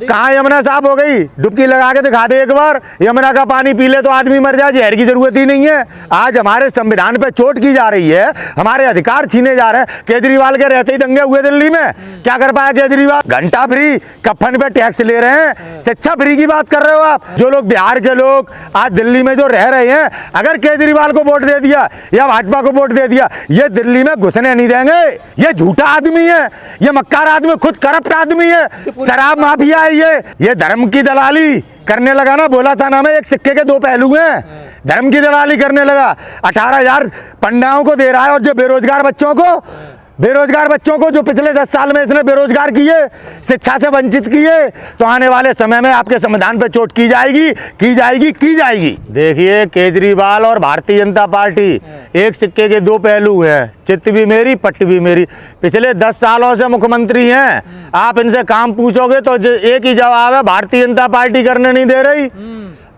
कहाँ यमुना साफ हो गई? डुबकी लगा के दिखा दे एक बार। यमुना का पानी पी ले तो आदमी मर जाए, जहर की जरूरत ही नहीं है। आज हमारे संविधान पे चोट की जा रही है, हमारे अधिकार छीने जा रहे हैं। केजरीवाल के रहते ही दंगे हुए दिल्ली में, क्या कर पाया केजरीवाल? घंटा फ्री, कफन पे टैक्स ले रहे हैं, शिक्षा फ्री की बात कर रहे हो आप। जो लोग बिहार के लोग आज दिल्ली में जो रह रहे हैं, अगर केजरीवाल को वोट दे दिया या भाजपा को वोट दे दिया, ये दिल्ली में घुसने नहीं देंगे। ये झूठा आदमी है, ये मक्कार आदमी, खुद करप्ट आदमी है, शराब माफिया है। ये धर्म की दलाली करने लगा ना, बोला था ना मैं, एक सिक्के के दो पहलू हैं। धर्म की दलाली करने लगा, 18,000 पंडाओं को दे रहा है, और जो बेरोजगार बच्चों को जो पिछले 10 साल में इसने बेरोजगार किए, शिक्षा से वंचित किए, तो आने वाले समय में आपके संविधान पे चोट की जाएगी। देखिए, केजरीवाल और भारतीय जनता पार्टी एक सिक्के के दो पहलू हैं। चित्त भी मेरी, पट्ट भी मेरी। पिछले 10 सालों से मुख्यमंत्री हैं, आप इनसे काम पूछोगे तो एक ही जवाब है, भारतीय जनता पार्टी करने नहीं दे रही।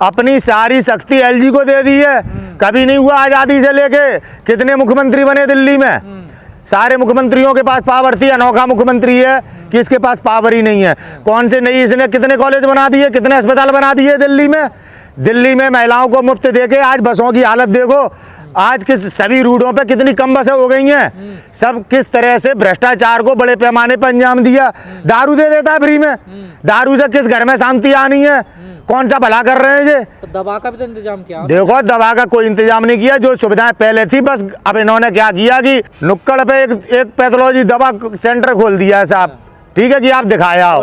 अपनी सारी शक्ति एलजी को दे दी है। कभी नहीं हुआ आजादी से लेके, कितने मुख्यमंत्री बने दिल्ली में? सारे मुख्यमंत्रियों के पास पावर थी। अनोखा मुख्यमंत्री है कि इसके पास पावर ही नहीं है। कौन से नहीं, इसने कितने कॉलेज बना दिए, कितने अस्पताल बना दिए दिल्ली में महिलाओं को मुफ्त देके आज बसों की हालत देखो। आज किस सभी रूटों पे कितनी कम बसें हो गई हैं। सब किस तरह से भ्रष्टाचार को बड़े पैमाने पर अंजाम दिया। दारू दे देता है फ्री में, दारू से किस घर में शांति आनी है? कौन सा भला कर रहे हैं ये? तो दवा का भी तो इंतजाम किया। देखो, दवा का कोई इंतजाम नहीं किया। जो सुविधाएं पहले थी, बस अब इन्होंने क्या किया कि नुक्कड़ पे एक पैथोलॉजी दवा सेंटर खोल दिया है साहब। ठीक है कि आप दिखाया हो,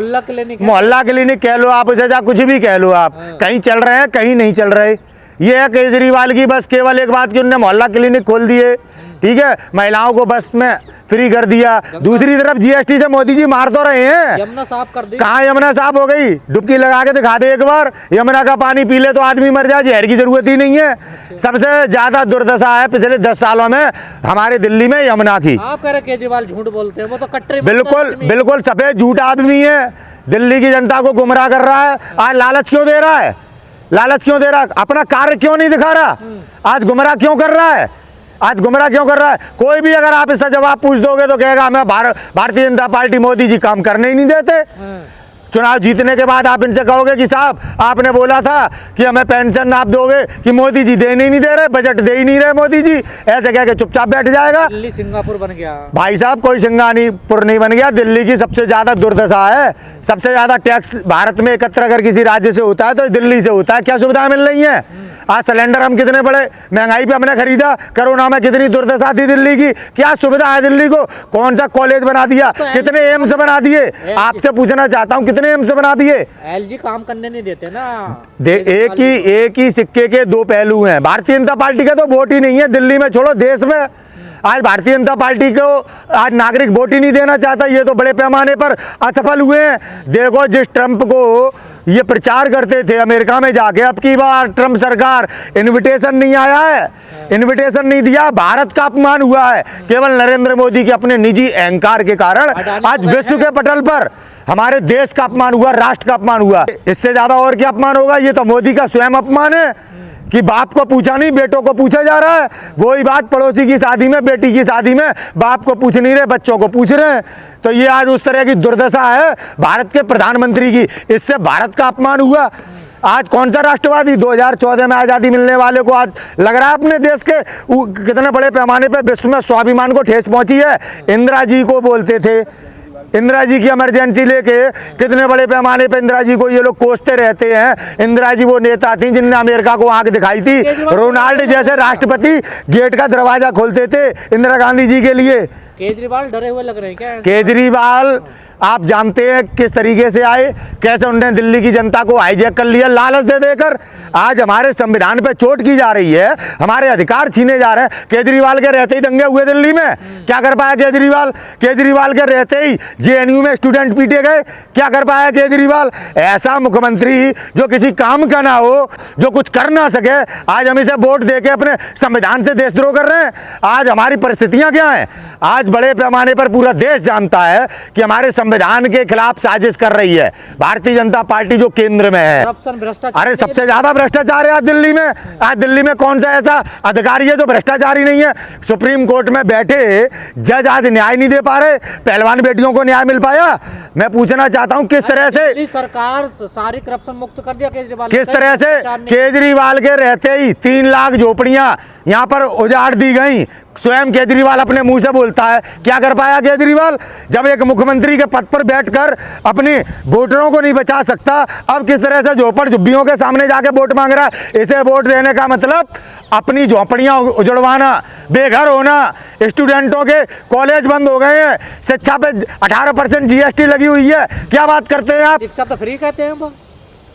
मोहल्ला क्लिनिक कह लो आप उसे, या कुछ भी कह लो आप। कहीं चल रहे हैं, कहीं नहीं चल रहे। ये है केजरीवाल की बस केवल एक बात कि उन्होंने मोहल्ला क्लिनिक खोल दिए, ठीक है, महिलाओं को बस में फ्री कर दिया। दूसरी तरफ जीएसटी से मोदी जी मार तो रहे हैं। यमुना साफ कर दी। कहाँ यमुना साफ हो गई? डुबकी लगा के दिखा दे एक बार। यमुना का पानी पी ले तो आदमी मर जाए, जहर की जरूरत ही नहीं है। सबसे ज्यादा दुर्दशा है पिछले 10 सालों में हमारे दिल्ली में यमुना की। आप कह रहे केजरीवाल झूठ बोलते हैं, वो तो कट्टर बिल्कुल सफेद झूठ आदमी है। दिल्ली की जनता को गुमराह कर रहा है। आज लालच क्यों दे रहा है? अपना कार्य क्यों नहीं दिखा रहा? आज गुमराह क्यों कर रहा है? कोई भी अगर आप इसका जवाब पूछ दोगे तो कहेगा हमें भारतीय जनता पार्टी, मोदी जी काम करने ही नहीं देते। चुनाव जीतने के बाद आप इनसे कहोगे कि साहब आपने बोला था कि हमें पेंशन आप दोगे, कि मोदी जी देने ही नहीं दे रहे, बजट दे ही नहीं रहे मोदी जी, ऐसे कह के चुपचाप बैठ जाएगा। दिल्ली सिंगापुर बन गया भाई साहब, कोई सिंगापुर नहीं बन गया। दिल्ली की सबसे ज्यादा दुर्दशा है। सबसे ज्यादा टैक्स भारत में एकत्र अगर किसी राज्य से होता है तो दिल्ली से होता है। क्या सुविधाएं मिल रही हैं? आज सिलेंडर हम कितने बड़े महंगाई पे हमने खरीदा। कोरोना में कितनी दुर्दशा थी दिल्ली की। क्या सुविधा है दिल्ली को? कौन सा कॉलेज बना दिया, कितने एम्स बना दिए? आपसे पूछना चाहता हूँ, कितने एम्स बना दिए? एलजी काम करने नहीं देते ना। एक ही सिक्के के दो पहलू हैं। भारतीय जनता पार्टी का तो वोट ही नहीं है दिल्ली में, छोड़ो देश में। आज भारतीय जनता पार्टी को आज नागरिक वोट ही नहीं देना चाहता। ये तो बड़े पैमाने पर असफल हुए हैं। देखो, जिस ट्रंप को ये प्रचार करते थे अमेरिका में जाके, अब की बार ट्रंप सरकार इनविटेशन नहीं आया है, इनविटेशन नहीं दिया। भारत का अपमान हुआ है केवल नरेंद्र मोदी के अपने निजी अहंकार के कारण। आज विश्व के पटल पर हमारे देश का अपमान हुआ, राष्ट्र का अपमान हुआ। इससे ज्यादा और क्या अपमान होगा? ये तो मोदी का स्वयं अपमान है कि बाप को पूछा नहीं, बेटों को पूछा जा रहा है। वही बात पड़ोसी की शादी में, बेटी की शादी में बाप को पूछ नहीं रहे, बच्चों को पूछ रहे हैं। तो ये आज उस तरह की दुर्दशा है भारत के प्रधानमंत्री की। इससे भारत का अपमान हुआ। आज कौन सा राष्ट्रवादी 2014 में आज़ादी मिलने वाले को आज लग रहा है अपने देश के कितने बड़े पैमाने पर विश्व में स्वाभिमान को ठेस पहुंची है? इंदिरा जी को बोलते थे, इंदिरा जी की इमरजेंसी लेके कितने बड़े पैमाने पे इंदिरा जी को ये लोग कोसते रहते हैं। इंदिरा जी वो नेता थी जिनने अमेरिका को आंख दिखाई थी। रोनाल्ड जैसे राष्ट्रपति गेट का दरवाजा खोलते थे इंदिरा गांधी जी के लिए। केजरीवाल डरे हुए लग रहे हैं क्या? केजरीवाल आप जानते हैं किस तरीके से आए, कैसे उन्होंने दिल्ली की जनता को हाईजैक कर लिया लालच दे देकर। आज हमारे संविधान पे चोट की जा रही है, हमारे अधिकार छीने जा रहे हैं। केजरीवाल के रहते ही दंगे हुए दिल्ली में, क्या कर पाया केजरीवाल? केजरीवाल के रहते ही जेएनयू में स्टूडेंट पीटे गए, क्या कर पाया केजरीवाल? ऐसा मुख्यमंत्री जो किसी काम का ना हो, जो कुछ कर ना सके, आज हम इसे वोट देके अपने संविधान से देशद्रोह कर रहे हैं। आज हमारी परिस्थितियां क्या हैं? आज बड़े पैमाने पर पूरा देश जानता है कि हमारे संविधान के खिलाफ साजिश कर रही है भारतीय जनता पार्टी जो केंद्र में है। करप्शन, भ्रष्टाचार। अरे सबसे ज्यादा भ्रष्टाचार है आज दिल्ली में। आज दिल्ली में कौन सा ऐसा अधिकारी है जो भ्रष्टाचारी नहीं है? सुप्रीम कोर्ट में बैठे जज आज न्याय नहीं दे पा रहे, पहलवान बेटियों को न्याय मिल पाया? मैं पूछना चाहता हूं किस तरह से दिल्ली सरकार सारी करप्शन मुक्त कर दिया केजरीवाल ने। किस तरह से केजरीवाल के रहते ही 3 लाख झोपड़ियां यहाँ पर उजाड़ दी गई। स्वयं केजरीवाल अपने मुंह से बोलता है, क्या कर पाया केजरीवाल? जब एक मुख्यमंत्री के पद पर बैठकर अपने वोटरों को नहीं बचा सकता, अब किस तरह से झोपड़ झुग्गियों के सामने जाके वोट मांग रहा है? इसे वोट देने का मतलब अपनी झोपड़ियां उजड़वाना, बेघर होना। स्टूडेंटों के कॉलेज बंद हो गए हैं, शिक्षा पे 18% जीएसटी लगी हुई है। क्या बात करते हैं आप? शिक्षा तो फ्री कहते हैं वो।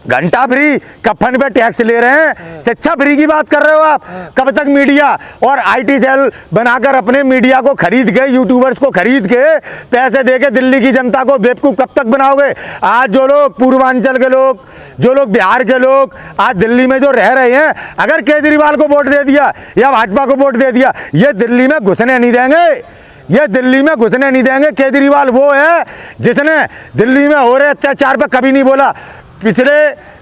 घंटा फ्री, कफन पे टैक्स ले रहे हैं, शिक्षा फ्री की बात कर रहे हो आप? कब तक मीडिया और आईटी सेल बनाकर अपने मीडिया को खरीद के, यूट्यूबर्स को खरीद के पैसे दे के दिल्ली की जनता को बेवकूफ़ कब तक बनाओगे? आज जो लोग पूर्वांचल के लोग, जो लोग बिहार के लोग आज दिल्ली में जो रह रहे हैं, अगर केजरीवाल को वोट दे दिया या भाजपा को वोट दे दिया, ये दिल्ली में घुसने नहीं देंगे। ये दिल्ली में घुसने नहीं देंगे। केजरीवाल वो है जिसने दिल्ली में हो रहे अत्याचार पर कभी नहीं बोला। पिछले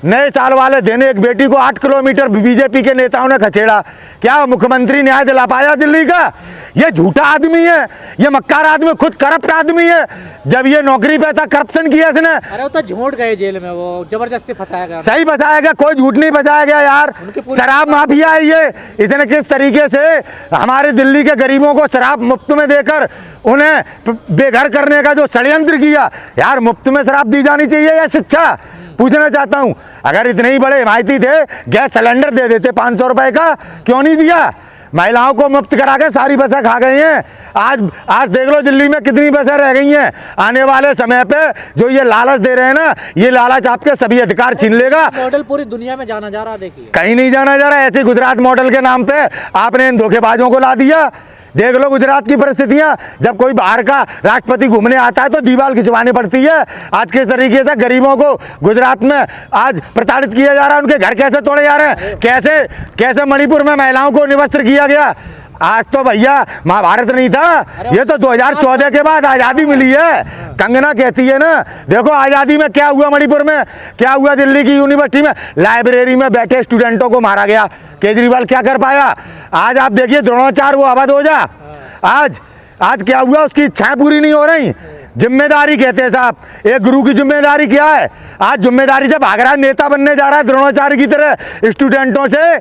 नए साल वाले दिन एक बेटी को 8 किलोमीटर बीजेपी के नेताओं ने खचेड़ा। क्या मुख्यमंत्री न्याय दिला पाया दिल्ली का? ये झूठा आदमी है, ये मक्कार आदमी, खुद करप्ट आदमी है। जब ये नौकरी पे था करप्शन किया इसने। अरे वो तो झूठ गए जेल में, वो जबरदस्ती फंसाया गया। सही फंसाया गया, कोई झूठ नहीं फंसाया गया यार। शराब माफिया है ये। इसने किस तरीके से हमारे दिल्ली के गरीबों को शराब मुफ्त में देकर उन्हें बेघर करने का जो षड्यंत्र किया यार। मुफ्त में शराब दी जानी चाहिए या शिक्षा? पूछना चाहता हूं, अगर इतने ही बड़े हिमायती थे गैस सिलेंडर दे देते 500 रुपए का, क्यों नहीं दिया? महिलाओं को मुफ्त करा के सारी बसें खा गए हैं। आज देख लो दिल्ली में कितनी बसें रह गई हैं। आने वाले समय पे जो ये लालच दे रहे हैं ना, ये लालच आपके सभी अधिकार छीन लेगा। मॉडल पूरी दुनिया में जाना जा रहा, देखिए कहीं नहीं जाना जा रहा। ऐसे गुजरात मॉडल के नाम पे आपने इन धोखेबाजों को ला दिया। देख लो गुजरात की परिस्थितियां। जब कोई बाहर का राष्ट्रपति घूमने आता है तो दीवार खिंचवानी पड़ती है। आज किस तरीके से गरीबों को गुजरात में आज प्रताड़ित किया जा रहा है, उनके घर कैसे तोड़े जा रहे हैं, कैसे मणिपुर में महिलाओं को निवस्त्र किया गया। आज तो भैया महाभारत नहीं था, ये तो 2014 के बाद आज़ादी मिली है। कंगना कहती है ना, देखो आज़ादी में क्या हुआ, मणिपुर में क्या हुआ, दिल्ली की यूनिवर्सिटी में लाइब्रेरी में बैठे स्टूडेंटों को मारा गया। केजरीवाल क्या कर पाया? आज आप देखिए द्रोणाचार्य वो अवध हो जा। आज क्या हुआ, उसकी इच्छाएं पूरी नहीं हो रही। जिम्मेदारी कहते हैं साहब, एक गुरु की जिम्मेदारी क्या है? आज जिम्मेदारी से भाग रहा है, नेता बनने जा रहा है द्रोणाचार्य की तरह। स्टूडेंटों से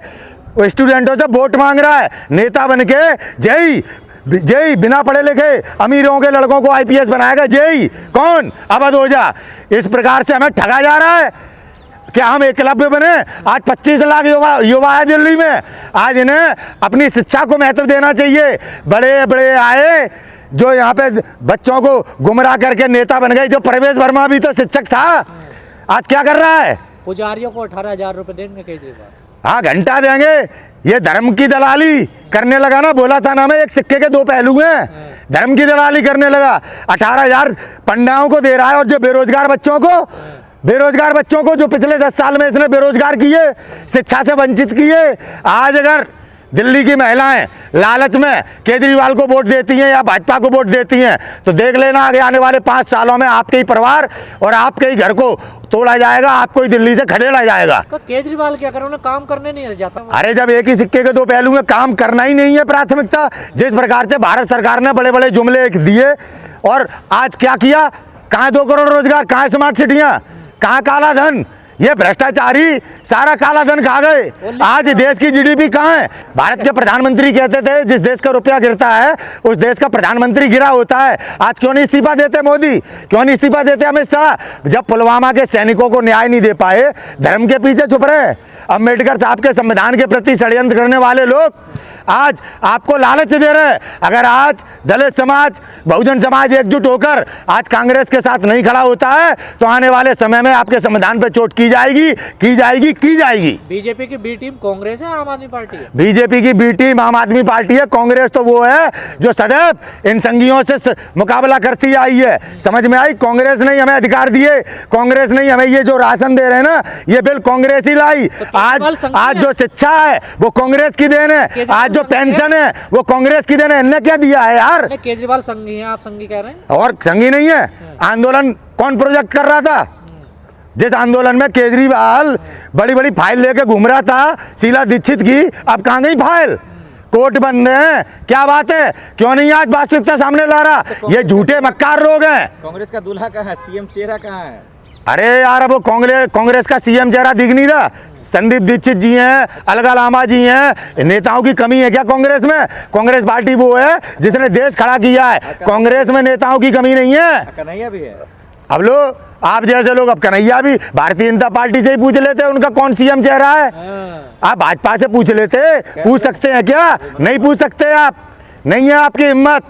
वोट मांग रहा है, नेता बन के जय बिना पढ़े लिखे अमीरों के लड़कों को आईपीएस बनाएगा। जय कौन? अवध ओझा। इस प्रकार से हमें ठगा जा रहा है। क्या हम एकलव्य बने? आज 25 लाख युवा है दिल्ली में। आज इन्हें अपनी शिक्षा को महत्व देना चाहिए। बड़े बड़े आए जो यहाँ पे बच्चों को गुमराह करके नेता बन गए। जो प्रवेश वर्मा भी तो शिक्षक था, आज क्या कर रहा है? पुजारियों को 18,000 रुपए देंगे केजरीवाल। हाँ, घंटा देंगे। ये धर्म की दलाली करने लगा ना। बोला था ना मैं, एक सिक्के के 2 पहलू हैं। धर्म की दलाली करने लगा। 18,000 पंडाओं को दे रहा है, और जो बेरोजगार बच्चों को जो पिछले 10 साल में इसने बेरोजगार किए, शिक्षा से वंचित किए। आज अगर दिल्ली की महिलाएं लालच में केजरीवाल को वोट देती हैं या भाजपा को वोट देती हैं, तो देख लेना आगे आने वाले 5 सालों में आपके ही परिवार और आपके ही घर को तोड़ा जाएगा, आपको ही दिल्ली से खदेड़ा जाएगा। तो केजरीवाल क्या करे, उन्हें काम करने नहीं जाता। अरे जब एक ही सिक्के के 2 पहलू में, काम करना ही नहीं है प्राथमिकता। जिस प्रकार से भारत सरकार ने बड़े बड़े जुमले दिए और आज क्या किया, कहाँ 2 करोड़ रोजगार, कहाँ स्मार्ट सिटियाँ, कहाँ काला धन, ये भ्रष्टाचारी सारा काला धन खा गए। आज देश की जीडीपी कहाँ है? भारत के प्रधानमंत्री कहते थे जिस देश का रुपया गिरता है उस देश का प्रधानमंत्री गिरा होता है। आज क्यों नहीं इस्तीफा देते मोदी, क्यों नहीं इस्तीफा देते अमित शाह? जब पुलवामा के सैनिकों को न्याय नहीं दे पाए, धर्म के पीछे छुप रहे। अम्बेडकर साहब के संविधान के प्रति षड्यंत्र करने वाले लोग आज आपको लालच दे रहे हैं। अगर आज दलित समाज, बहुजन समाज एकजुट होकर आज कांग्रेस के साथ नहीं खड़ा होता है तो आने वाले समय में आपके संविधान पर चोट की की जाएगी। बीजेपी की बी टीम कांग्रेस है, आम आदमी पार्टी है? बीजेपी की बी टीम आम आदमी पार्टी है। कांग्रेस तो वो है जो सदैव इन संघियों से मुकाबला करती आई है। समझ में आई? कांग्रेस ने हमें अधिकार दिए, कांग्रेस ने हमें ये जो राशन दे रहे हैं ना, ये बिल कांग्रेस ही लाई। आज जो शिक्षा है वो कांग्रेस की देन है, आज जो पेंशन है वो कांग्रेस की देन है। इनने क्या दिया है यार? केजरीवाल संघी है, आप संघी कह रहे हैं? और संघी नहीं है। आंदोलन कौन प्रोजेक्ट कर रहा था? जिस आंदोलन में केजरीवाल बड़ी बड़ी फाइल लेके घूम रहा था शीला दीक्षित की, अब कहाँ गई फाइल? कोर्ट बंद है। क्या बात है? क्यों नहीं आज वास्तविकता सामने ला रहा? ये झूठे मक्कार लोग हैं। कांग्रेस का दूल्हा कहाँ है? सीएम चेहरा कहाँ है? अरे यार, अब वो कांग्रेस का सीएम चेहरा दिख नहीं रहा। संदीप दीक्षित जी हैं, अलगा लामा जी हैं। नेताओं की कमी है क्या कांग्रेस में? कांग्रेस पार्टी वो है जिसने देश खड़ा किया है। कांग्रेस में नेताओं की कमी नहीं है। कन्हैया भी है। अब लो, आप जैसे लोग, अब कन्हैया भी भारतीय जनता पार्टी से ही पूछ लेते उनका कौन सीएम चेहरा है। आप भाजपा से पूछ लेते, पूछ सकते हैं क्या? नहीं पूछ सकते आप, नहीं है आपकी हिम्मत।